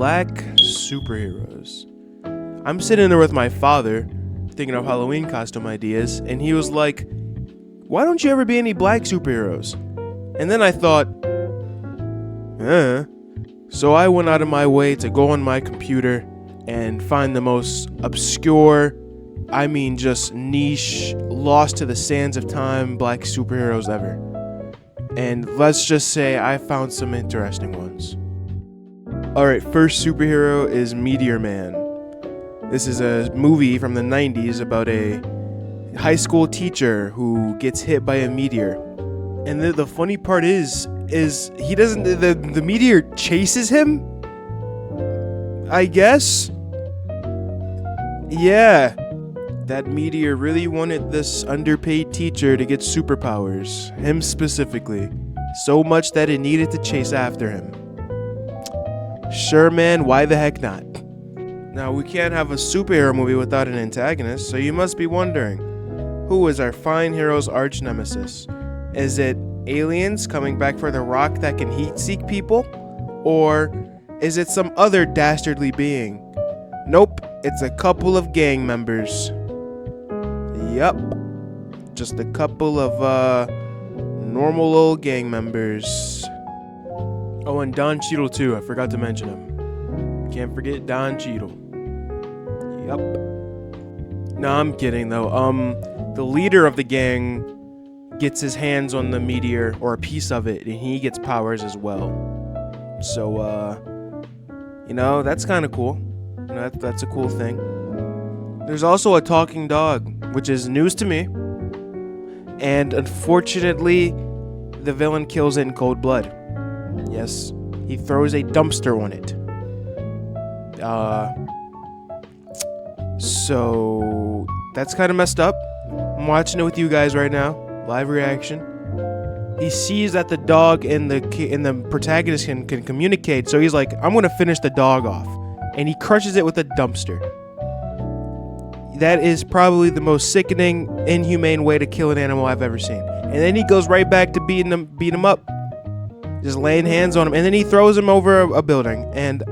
Black superheroes. I'm sitting there with my father, thinking of Halloween costume ideas, and he was like, why don't you ever be any black superheroes? And then I thought, So I went out of my way to go on my computer and find the most obscure, just niche, lost to the sands of time black superheroes ever. And let's just say I found some interesting ones. Alright, first superhero is Meteor Man. This is a movie from the 90s about a high school teacher who gets hit by a meteor. And the funny part is he doesn't, the meteor chases him? I guess? Yeah. That meteor really wanted this underpaid teacher to get superpowers. Him specifically. So much that it needed to chase after him. Sure, man, why the heck not? Now, we can't have a superhero movie without an antagonist, so you must be wondering, who is our fine hero's arch nemesis? Is it aliens coming back for the rock that can heat-seek people? Or is it some other dastardly being? Nope, it's a couple of gang members. Yup, just a couple of, normal old gang members. Oh, and Don Cheadle too, I forgot to mention him. Can't forget Don Cheadle. Yup. No, I'm kidding though. The leader of the gang gets his hands on the meteor, or a piece of it, and he gets powers as well. So, that's kind of cool. That's a cool thing. There's also a talking dog, which is news to me. And unfortunately, the villain kills it in cold blood. Yes, he throws a dumpster on it. So that's kind of messed up. I'm watching it with you guys right now, live reaction. He sees that the dog and the protagonist can communicate, so he's like, I'm gonna finish the dog off, and he crushes it with a dumpster. That is probably the most sickening, inhumane way to kill an animal I've ever seen. And then he goes right back to beat him up, just laying hands on him, and then he throws him over a building. And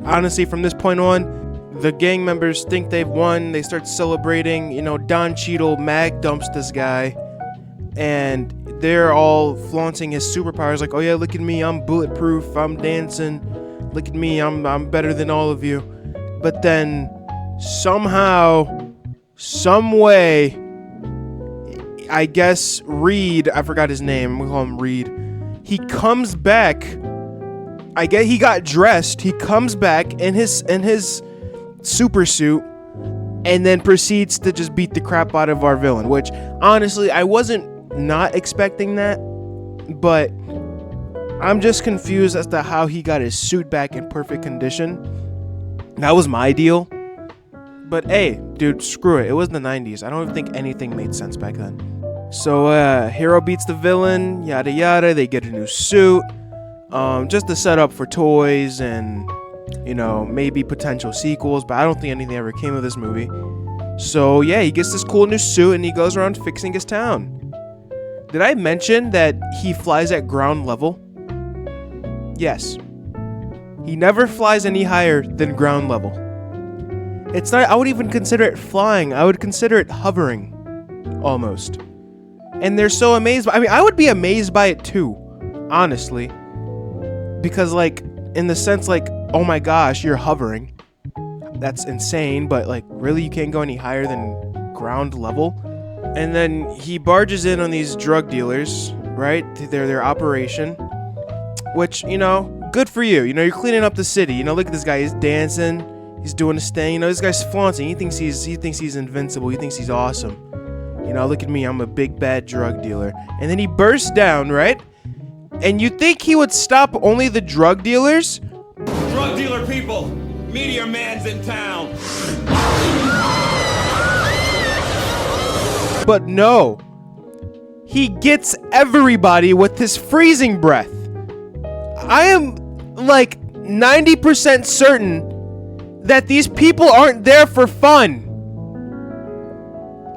honestly, from this point on, the gang members think they've won. They start celebrating. Don Cheadle mag dumps this guy, and they're all flaunting his superpowers, like, oh yeah, look at me, I'm bulletproof, I'm dancing, look at me, I'm better than all of you. But then somehow, some way, I guess Reed, I forgot his name, we call him Reed, he comes back. I guess he got dressed, he comes back in his super suit, and then proceeds to just beat the crap out of our villain, which honestly I wasn't not expecting that, but I'm just confused as to how he got his suit back in perfect condition. That was my deal. But hey, dude, screw it. It was the 90s. I don't even think anything made sense back then. So hero beats the villain, yada yada, they get a new suit, just to set up for toys and maybe potential sequels, but I don't think anything ever came of this movie. So yeah, he gets this cool new suit and he goes around fixing his town. Did I mention that he flies at ground level? Yes. He never flies any higher than ground level. It's not, I would even consider it flying. I would consider it hovering. Almost. And they're so amazed I would be amazed by it too. Honestly. Because in the sense oh my gosh, you're hovering. That's insane, but really you can't go any higher than ground level? And then he barges in on these drug dealers, right? Their operation. Which, good for you. You're cleaning up the city. Look at this guy. He's dancing. He's doing his thing. This guy's flaunting. He thinks he's invincible. He thinks he's awesome. Look at me. I'm a big bad drug dealer. And then he bursts down, right? And you think he would stop only the drug dealers? Drug dealer people, Meteor Man's in town. But no. He gets everybody with his freezing breath. I am 90% certain that these people aren't there for fun.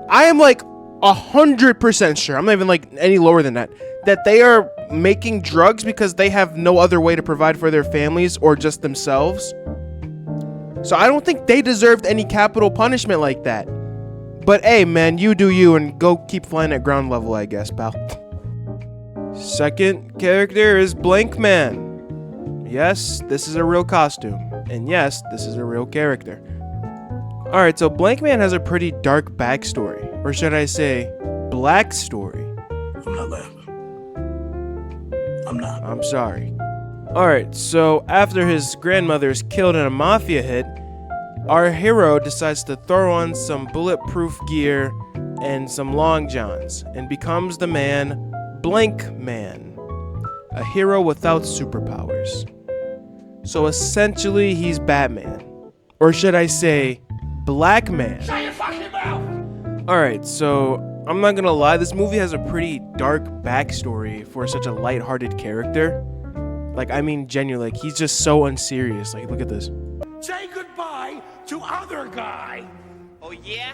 I am 100% sure, I'm not even any lower than that they are making drugs because they have no other way to provide for their families or just themselves. So I don't think they deserved any capital punishment like that. But hey, man, you do you and go keep flying at ground level, I guess, pal. Second character is Blank Man. Yes, this is a real costume. And yes, this is a real character. Alright, so Blank Man has a pretty dark backstory. Or should I say, black story. I'm not laughing. I'm not. I'm sorry. Alright, so after his grandmother is killed in a mafia hit, our hero decides to throw on some bulletproof gear and some long johns and becomes the man Blank Man, a hero without superpowers. So essentially he's Batman, or should I say Black Man. Shut your fucking mouth! Alright, so I'm not gonna lie, this movie has a pretty dark backstory for such a lighthearted character. Like, I mean, genuinely, like, he's just so unserious. Like, look at this. Say goodbye to other guy. Oh yeah?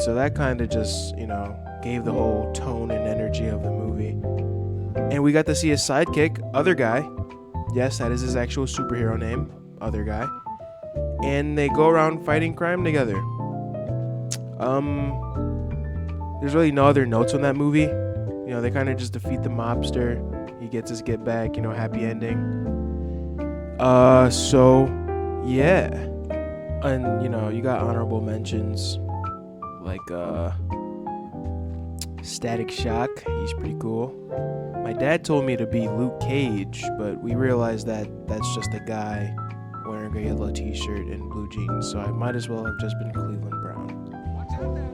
So that kind of just, you know, gave the whole tone and energy of the movie. And we got to see his sidekick, Other Guy. Yes, that is his actual superhero name, Other Guy. And they go around fighting crime together. There's really no other notes on that movie. You know, they kind of just defeat the mobster. He gets his get back, you know, happy ending. So, yeah. And, you know, you got honorable mentions. Like, Static Shock. He's pretty cool. My dad told me to be Luke Cage, but we realized that that's just a guy wearing a yellow t-shirt and blue jeans, so I might as well have just been Cleveland Brown.